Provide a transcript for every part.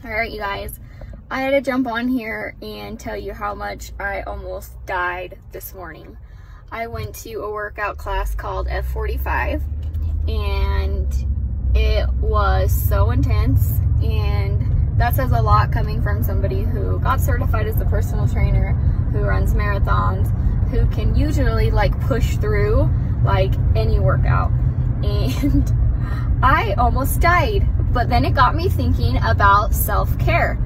Alright, you guys, I had to jump on here and tell you how much I almost died this morning. I went to a workout class called F45 and it was so intense, and that says a lot coming from somebody who got certified as a personal trainer, who runs marathons, who can usually like push through like any workout. And I almost died. But then it got me thinking about self-care.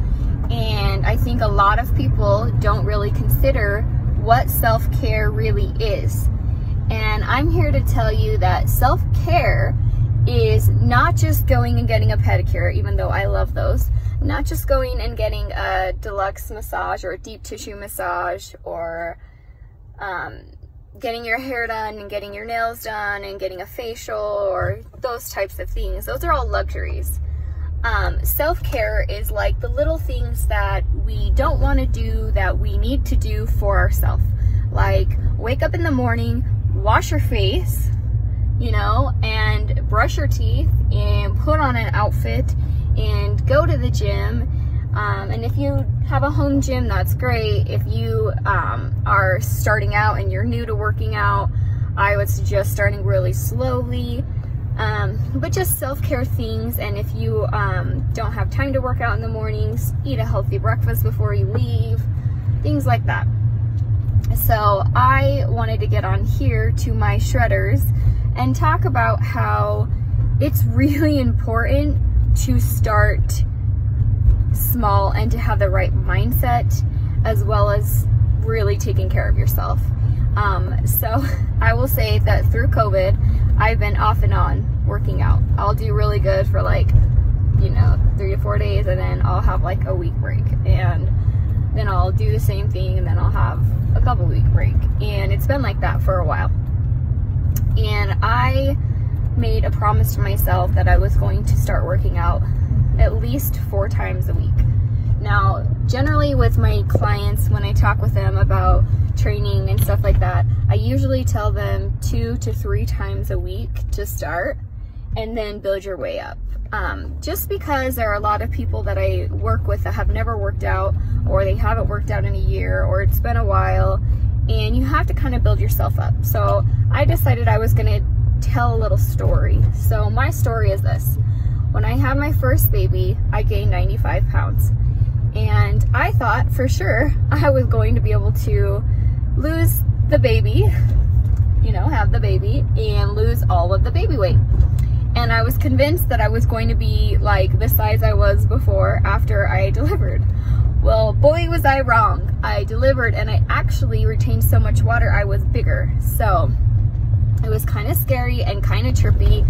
And I think a lot of people don't really consider what self-care really is. And I'm here to tell you that self-care is not just going and getting a pedicure, even though I love those. Not just going and getting a deluxe massage or a deep tissue massage, or getting your hair done and getting your nails done and getting a facial or those types of things. Those are all luxuries. Self-care is like the little things that we don't want to do that we need to do for ourselves. Like wake up in the morning, wash your face, you know, and brush your teeth and put on an outfit and go to the gym. And if you have a home gym, that's great. If you are starting out and you're new to working out, I would suggest starting really slowly. But just self-care things. And if you don't have time to work out in the mornings, eat a healthy breakfast before you leave, things like that. So I wanted to get on here to my shredders and talk about how it's really important to start small and to have the right mindset, as well as really taking care of yourself. So I will say that through COVID, I've been off and on working out. I'll do really good for like, you know, 3 to 4 days, and then I'll have like a week break, and then I'll do the same thing, and then I'll have a couple week break. And it's been like that for a while. And I made a promise to myself that I was going to start working out at least 4 times a week. Now, generally with my clients, when I talk with them about training and stuff like that, I usually tell them 2 to 3 times a week to start, and then build your way up. Just because there are a lot of people that I work with that have never worked out, or they haven't worked out in a year, or it's been a while, and you have to kind of build yourself up. So I decided I was going to tell a little story. So my story is this. When I had my first baby, I gained 95 pounds. And I thought for sure I was going to be able to lose the baby, you know, have the baby, and lose all of the baby weight. And I was convinced that I was going to be like the size I was before after I delivered. Well, boy, was I wrong. I delivered and I actually retained so much water I was bigger. So it was kind of scary and kind of trippy,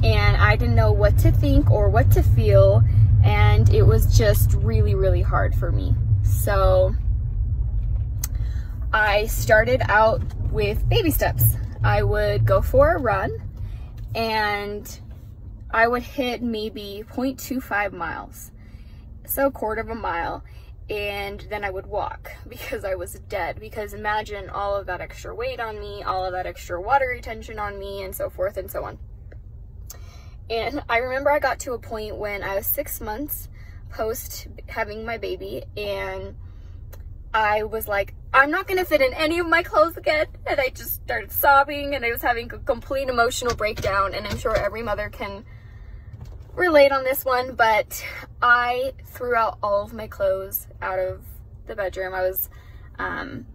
and I didn't know what to think or what to feel, and it was just really, really hard for me. So I started out with baby steps. I would go for a run, and I would hit maybe 0.25 miles, so a quarter of a mile, and then I would walk because I was dead. Because imagine all of that extra weight on me, all of that extra water retention on me, and so forth and so on. And I remember I got to a point when I was 6 months post having my baby, and I was like, I'm not gonna fit in any of my clothes again. And I just started sobbing, and I was having a complete emotional breakdown. And I'm sure every mother can relate on this one, but I threw out all of my clothes out of the bedroom. I was, and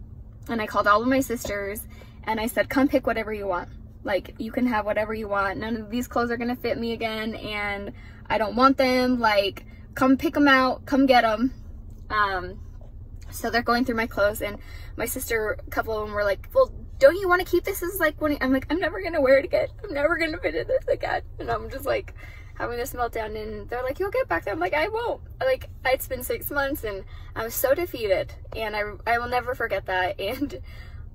I called all of my sisters, and I said, come pick whatever you want. Like, you can have whatever you want. None of these clothes are gonna fit me again, and I don't want them. Like, come pick them out, come get them. So they're going through my clothes, and my sister, a couple of them were like, well, don't you want to keep this as like one? I'm like, I'm never gonna wear it again. I'm never gonna fit in this again. And I'm just like having this meltdown, and they're like, you'll get back there. I'm like, I won't. Like, it's been 6 months, and I was so defeated, and I will never forget that. And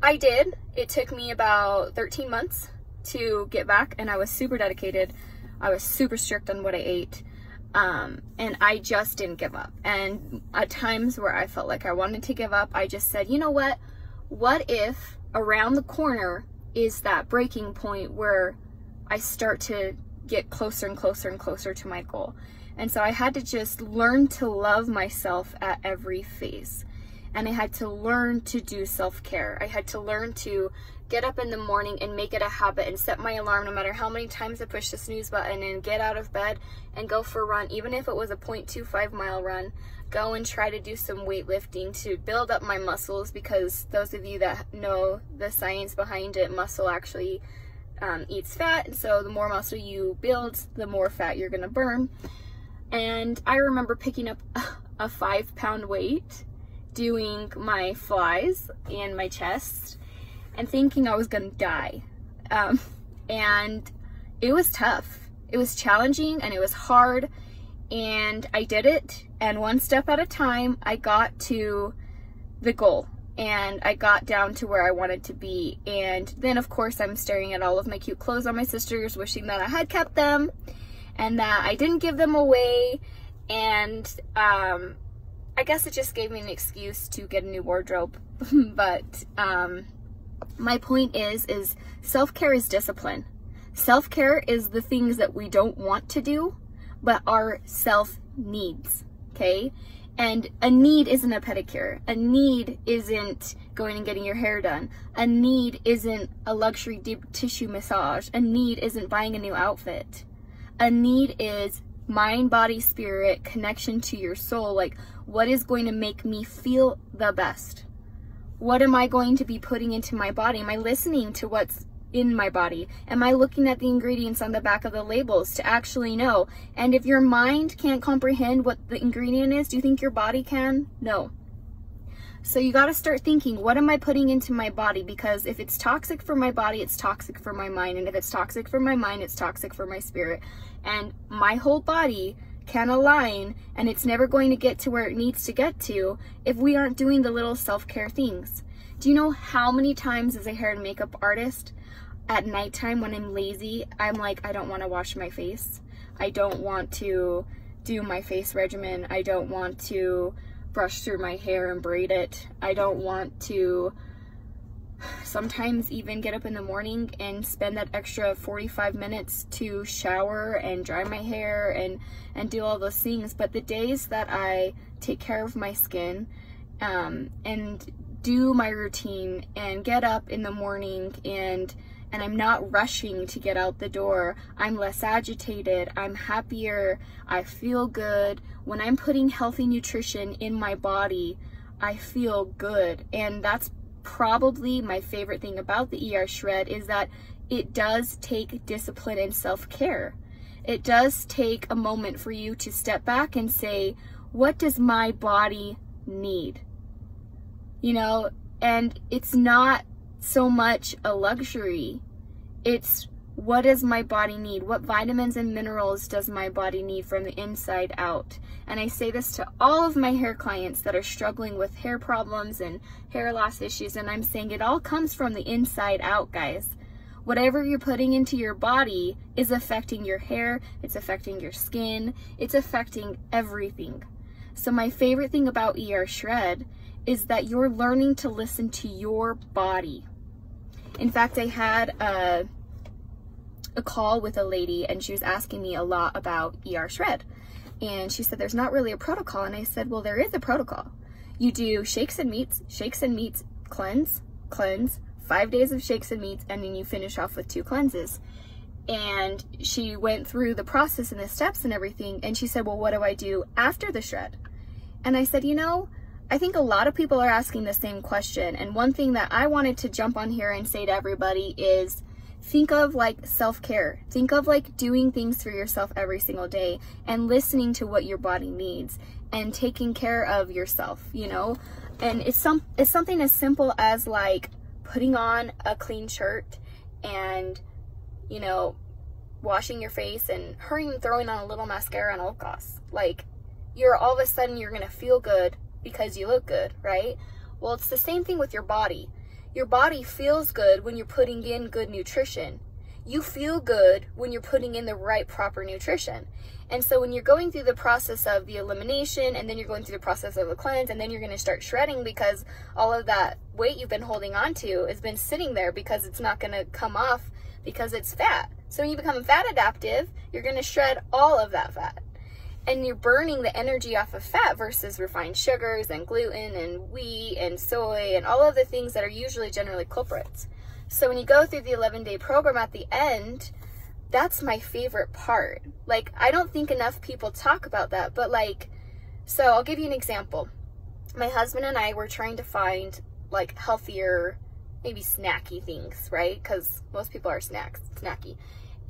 I did. It took me about 13 months to get back, and I was super dedicated. I was super strict on what I ate. And I just didn't give up. And at times where I felt like I wanted to give up, I just said, you know what? What if around the corner is that breaking point where I start to get closer and closer and closer to my goal? And so I had to just learn to love myself at every phase. And I had to learn to do self-care. I had to learn to get up in the morning and make it a habit and set my alarm no matter how many times I push the snooze button, and get out of bed and go for a run, even if it was a 0.25 mile run. Go and try to do some weightlifting to build up my muscles, because those of you that know the science behind it, muscle actually eats fat. And so the more muscle you build, the more fat you're gonna burn. And I remember picking up a 5-pound weight, doing my flies and my chest, and thinking I was gonna die. And it was tough. It was challenging and it was hard, and I did it. And one step at a time, I got to the goal, and I got down to where I wanted to be. And then of course I'm staring at all of my cute clothes on my sisters, wishing that I had kept them and that I didn't give them away. And I guess it just gave me an excuse to get a new wardrobe. But my point is self-care is discipline. Self-care is the things that we don't want to do, but our self needs, okay? And a need isn't a pedicure. A need isn't going and getting your hair done. A need isn't a luxury deep tissue massage. A need isn't buying a new outfit. A need is mind, body, spirit, connection to your soul. Like, what is going to make me feel the best? What am I going to be putting into my body? Am I listening to what's in my body? Am I looking at the ingredients on the back of the labels to actually know? And if your mind can't comprehend what the ingredient is, do you think your body can? No. So you got to start thinking, what am I putting into my body? Because if it's toxic for my body, it's toxic for my mind. And if it's toxic for my mind, it's toxic for my spirit. And my whole body can align, and it's never going to get to where it needs to get to if we aren't doing the little self-care things. Do you know how many times as a hair and makeup artist, at nighttime when I'm lazy, I'm like, I don't want to wash my face. I don't want to do my face regimen. I don't want to brush through my hair and braid it. I don't want to sometimes even get up in the morning and spend that extra 45 minutes to shower and dry my hair and do all those things. But the days that I take care of my skin and do my routine and get up in the morning and I'm not rushing to get out the door, I'm less agitated, I'm happier, I feel good. When I'm putting healthy nutrition in my body, I feel good. And that's probably my favorite thing about the ER Shred, is that it does take discipline and self-care. It does take a moment for you to step back and say, what does my body need? You know, and it's not so much a luxury. It's, what does my body need? What vitamins and minerals does my body need from the inside out? And I say this to all of my hair clients that are struggling with hair problems and hair loss issues, and I'm saying it all comes from the inside out, guys. Whatever you're putting into your body is affecting your hair, it's affecting your skin, it's affecting everything. So my favorite thing about ER Shred is that you're learning to listen to your body. In fact, I had a call with a lady, and she was asking me a lot about ER Shred. And she said, there's not really a protocol. And I said, well, there is a protocol. You do shakes and meats, cleanse, 5 days of shakes and meats, and then you finish off with 2 cleanses. And she went through the process and the steps and everything. And she said, well, what do I do after the shred? And I said, you know, I think a lot of people are asking the same question. And one thing that I wanted to jump on here and say to everybody is, think of like self-care. Think of like doing things for yourself every single day and listening to what your body needs and taking care of yourself, you know? And it's something as simple as like putting on a clean shirt and, you know, washing your face and hurrying and throwing on a little mascara and lip gloss. Like, all of a sudden you're gonna feel good because you look good, right? Well, it's the same thing with your body. Your body feels good when you're putting in good nutrition. You feel good when you're putting in the right, proper nutrition. And so when you're going through the process of the elimination, and then you're going through the process of the cleanse, and then you're going to start shredding because all of that weight you've been holding on to has been sitting there because it's not going to come off because it's fat. So when you become fat adaptive, you're going to shred all of that fat. and you're burning the energy off of fat versus refined sugars and gluten and wheat and soy and all of the things that are usually generally culprits. So when you go through the 11-day program at the end, that's my favorite part. Like, I don't think enough people talk about that, but like, so I'll give you an example. My husband and I were trying to find like healthier, maybe snacky things, right? Because most people are snacky.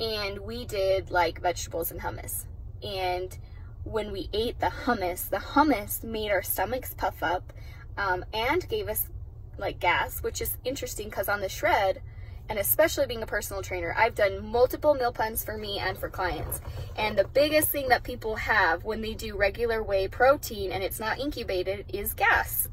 And we did like vegetables and hummus. And when we ate the hummus made our stomachs puff up and gave us like gas, which is interesting because on the shred, and especially being a personal trainer, I've done multiple meal plans for me and for clients. And the biggest thing that people have when they do regular whey protein and it's not incubated is gas.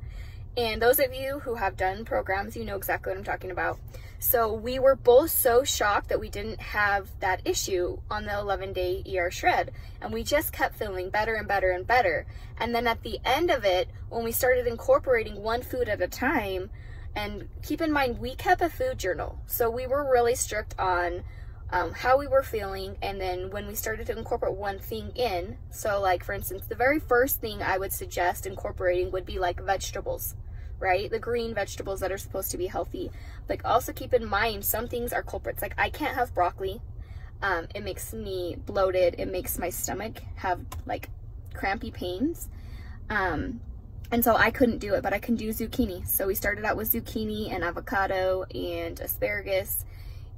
And those of you who have done programs, you know exactly what I'm talking about. So we were both so shocked that we didn't have that issue on the 11-day ER shred. And we just kept feeling better and better and better. And then at the end of it, when we started incorporating one food at a time, and keep in mind, we kept a food journal. So we were really strict on how we were feeling. And then when we started to incorporate one thing in, so like for instance, the very first thing I would suggest incorporating would be like vegetables, right? The green vegetables that are supposed to be healthy. Like also keep in mind, some things are culprits. Like I can't have broccoli. It makes me bloated. It makes my stomach have like crampy pains. And so I couldn't do it, but I can do zucchini. So we started out with zucchini and avocado and asparagus,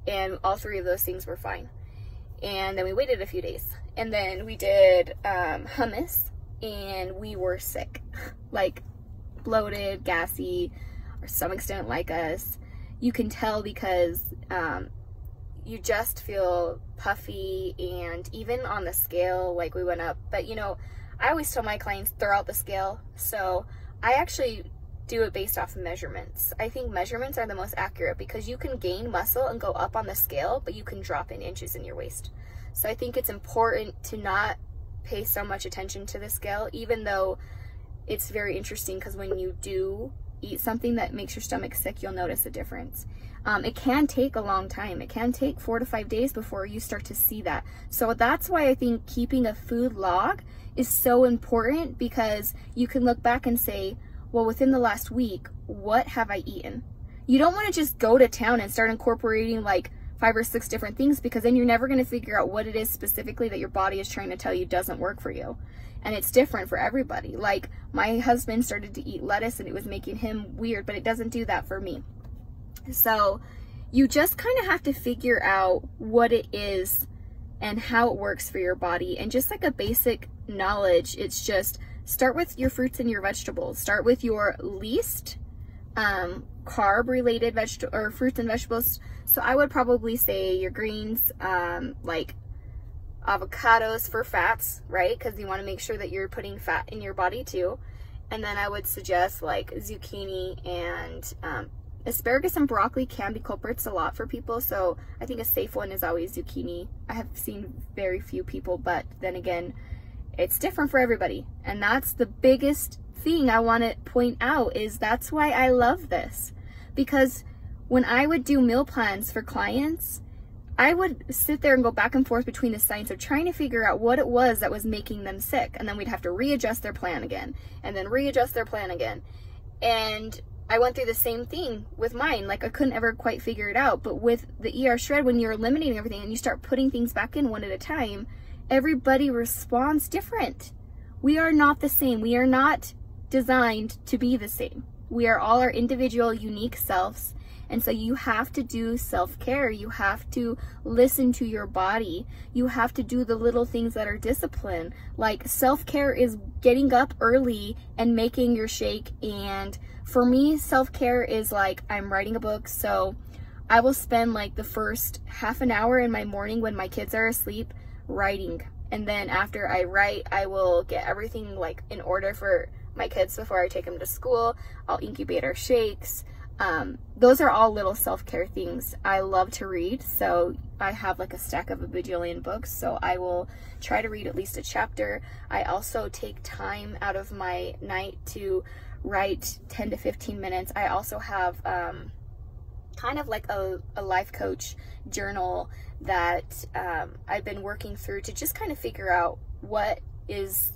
and all three of those things were fine. And then we waited a few days, and then we did hummus, and we were sick, like bloated, gassy. Our stomachs didn't like us. You can tell because you just feel puffy, and even on the scale, like we went up. But you know, I always tell my clients, throw out the scale. So I actually do it based off of measurements. I think measurements are the most accurate because you can gain muscle and go up on the scale, but you can drop in inches in your waist. So I think it's important to not pay so much attention to the scale, even though it's very interesting because when you do eat something that makes your stomach sick, you'll notice a difference. It can take a long time. It can take 4 to 5 days before you start to see that. So that's why I think keeping a food log is so important, because you can look back and say, well, within the last week, what have I eaten? You don't want to just go to town and start incorporating like 5 or 6 different things, because then you're never going to figure out what it is specifically that your body is trying to tell you doesn't work for you. And it's different for everybody. Like my husband started to eat lettuce and it was making him weird, but it doesn't do that for me. So you just kind of have to figure out what it is and how it works for your body. And just like a basic knowledge, it's just start with your fruits and your vegetables. Start with your least carb related fruits and vegetables. So I would probably say your greens, like avocados for fats, right? Because you want to make sure that you're putting fat in your body too. And then I would suggest like zucchini and asparagus and broccoli can be culprits a lot for people. So I think a safe one is always zucchini. I have seen very few people, but then again, it's different for everybody. And that's the biggest thing I want to point out, is that's why I love this. Because when I would do meal plans for clients, I would sit there and go back and forth between the science of trying to figure out what it was that was making them sick. And then we'd have to readjust their plan again, and then readjust their plan again. And I went through the same thing with mine. Like I couldn't ever quite figure it out. But with the ER shred, when you're eliminating everything and you start putting things back in one at a time, everybody responds different. We are not the same. We are not designed to be the same. We are all our individual, unique selves. And so you have to do self-care. You have to listen to your body. You have to do the little things that are discipline. Like self-care is getting up early and making your shake. And for me, self-care is like I'm writing a book. So I will spend like the first half an hour in my morning when my kids are asleep writing. And then after I write, I will get everything like in order for my kids before I take them to school. I'll incubate our shakes. Those are all little self-care things. I love to read, so I have like a stack of a bajillion books, so I will try to read at least a chapter. I also take time out of my night to write 10 to 15 minutes. I also have kind of like a life coach journal that I've been working through to just kind of figure out what is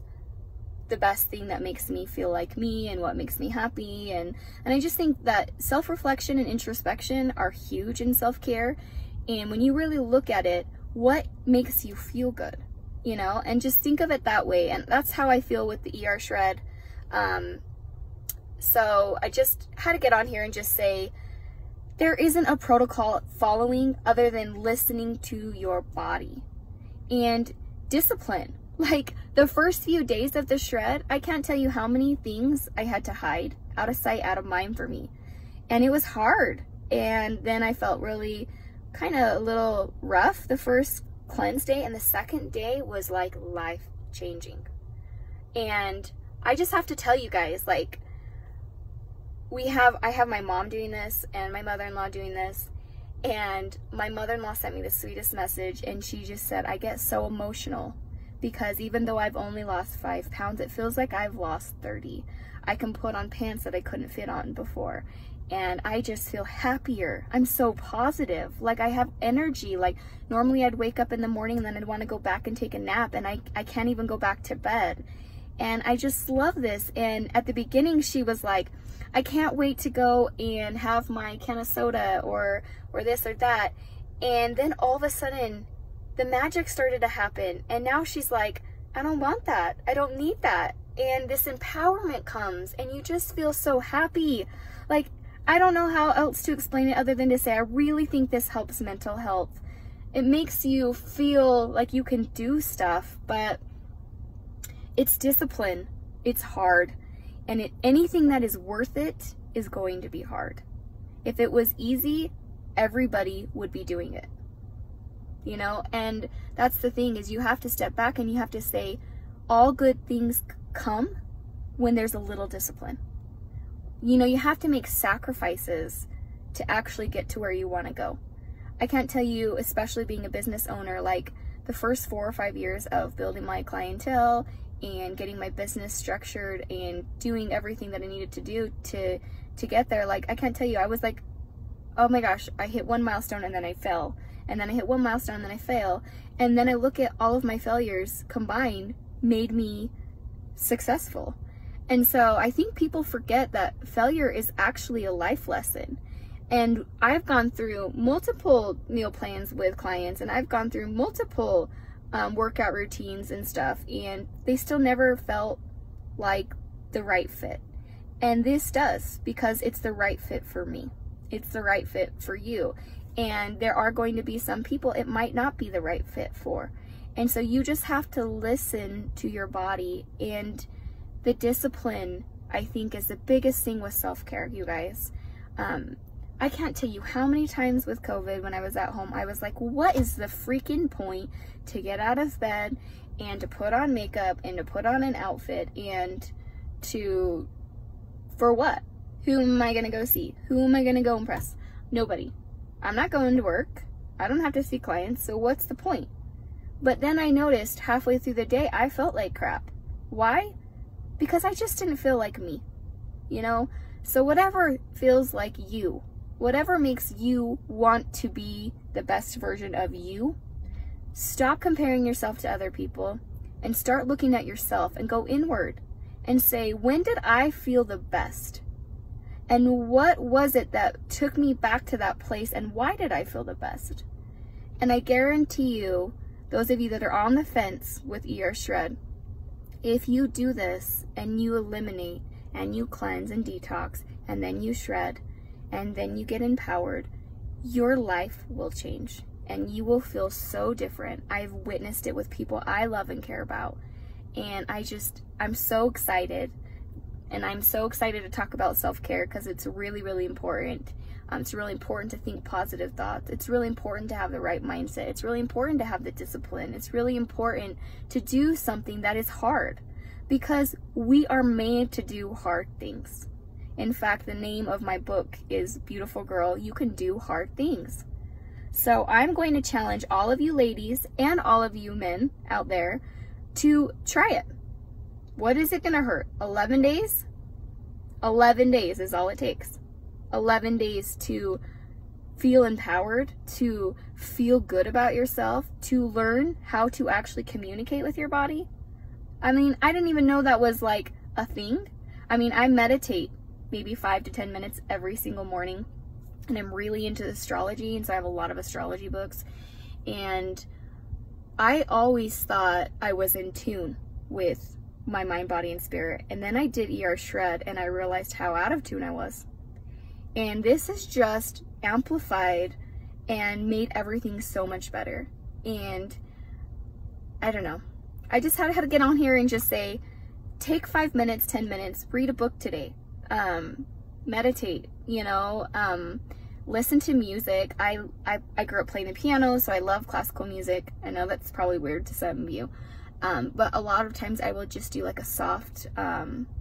the best thing that makes me feel like me and what makes me happy. And I just think that self-reflection and introspection are huge in self-care. And when you really look at it, what makes you feel good, you know, and just think of it that way. And that's how I feel with the ER shred. So I just had to get on here and just say, there isn't a protocol following other than listening to your body and discipline. Like the first few days of the shred, I can't tell you how many things I had to hide, out of sight, out of mind for me. And it was hard. And then I felt really kind of a little rough the first cleanse day, and the second day was like life changing. And I just have to tell you guys, like, I have my mom doing this and my mother-in-law doing this, and my mother-in-law sent me the sweetest message, and she just said, I get so emotional because even though I've only lost 5 pounds, it feels like I've lost 30. I can put on pants that I couldn't fit on before, and I just feel happier. I'm so positive. Like, I have energy. Like, normally I'd wake up in the morning and then I'd want to go back and take a nap, and I can't even go back to bed. And I just love this. And at the beginning, she was like, I can't wait to go and have my can of soda or this or that. And then all of a sudden, the magic started to happen. And now she's like, I don't want that. I don't need that. And this empowerment comes, and you just feel so happy. Like, I don't know how else to explain it other than to say, I really think this helps mental health. It makes you feel like you can do stuff, but it's discipline. It's hard. And anything that is worth it is going to be hard. If it was easy, everybody would be doing it. You know, and that's the thing, is you have to step back and you have to say, all good things come when there's a little discipline. You know, you have to make sacrifices to actually get to where you want to go. I can't tell you, especially being a business owner, like the first 4 or 5 years of building my clientele and getting my business structured and doing everything that I needed to do to get there, like, I can't tell you, I was like, oh my gosh, I hit one milestone and then I fell. And then I hit one milestone and then I fail. And then I look at all of my failures combined made me successful. And so I think people forget that failure is actually a life lesson. And I've gone through multiple meal plans with clients, and I've gone through multiple workout routines and stuff, and they still never felt like the right fit. And this does, because it's the right fit for me. It's the right fit for you. And there are going to be some people it might not be the right fit for. And so you just have to listen to your body. And the discipline, I think, is the biggest thing with self-care, you guys. I can't tell you how many times with COVID when I was at home, I was like, what is the freaking point to get out of bed and to put on makeup and to put on an outfit and for what? Who am I going to go see? Who am I going to go impress? Nobody. I'm not going to work. I don't have to see clients, so what's the point? But then I noticed halfway through the day, I felt like crap. Why? Because I just didn't feel like me, you know? So whatever feels like you, whatever makes you want to be the best version of you, stop comparing yourself to other people and start looking at yourself and go inward and say, when did I feel the best? And what was it that took me back to that place, and why did I feel the best? And I guarantee you, those of you that are on the fence with ER Shred, if you do this and you eliminate and you cleanse and detox and then you shred and then you get empowered, your life will change and you will feel so different. I've witnessed it with people I love and care about. And I'm so excited. And I'm so excited to talk about self-care because it's really, really important. It's really important to think positive thoughts. It's really important to have the right mindset. It's really important to have the discipline. It's really important to do something that is hard, because we are made to do hard things. In fact, the name of my book is Beautiful Girl, You Can Do Hard Things. So I'm going to challenge all of you ladies and all of you men out there to try it. What is it going to hurt? 11 days? 11 days is all it takes. 11 days to feel empowered, to feel good about yourself, to learn how to actually communicate with your body. I mean, I didn't even know that was like a thing. I mean, I meditate maybe 5 to 10 minutes every single morning, and I'm really into astrology, and so I have a lot of astrology books, and I always thought I was in tune with my mind, body, and spirit. And then I did ER Shred, and I realized how out of tune I was. And this has just amplified and made everything so much better. And I don't know. I just had to get on here and just say, take 5 minutes, 10 minutes, read a book today. Meditate, you know, listen to music. I grew up playing the piano, so I love classical music. I know that's probably weird to some of you. But a lot of times I will just do like a soft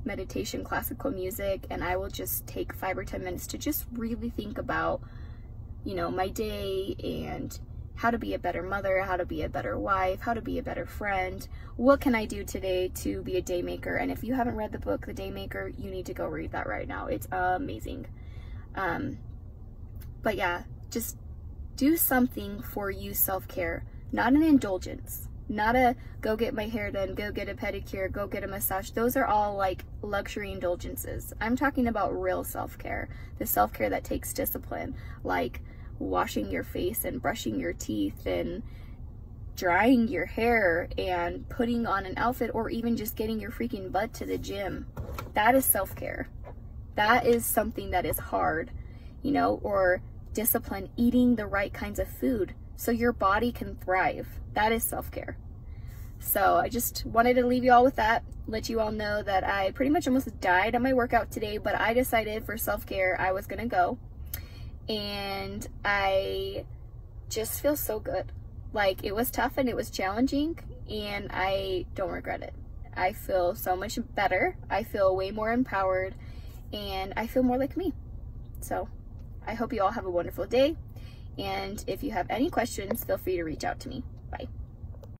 meditation, classical music, and I will just take 5 or 10 minutes to just really think about, you know, my day and how to be a better mother, how to be a better wife, how to be a better friend. What can I do today to be a day maker? And if you haven't read the book, The Day Maker, you need to go read that right now. It's amazing. But yeah, just do something for you, self-care, not an indulgence. Not a go get my hair done, go get a pedicure, go get a massage. Those are all like luxury indulgences. I'm talking about real self-care. The self-care that takes discipline, like washing your face and brushing your teeth and drying your hair and putting on an outfit, or even just getting your freaking butt to the gym. That is self-care. That is something that is hard, you know, or discipline, eating the right kinds of food so your body can thrive. That is self-care. So I just wanted to leave you all with that, let you all know that I pretty much almost died on my workout today, but I decided for self-care I was gonna go, and I just feel so good. Like, it was tough and it was challenging, and I don't regret it. I feel so much better. I feel way more empowered, and I feel more like me. So I hope you all have a wonderful day. And if you have any questions, feel free to reach out to me. Bye.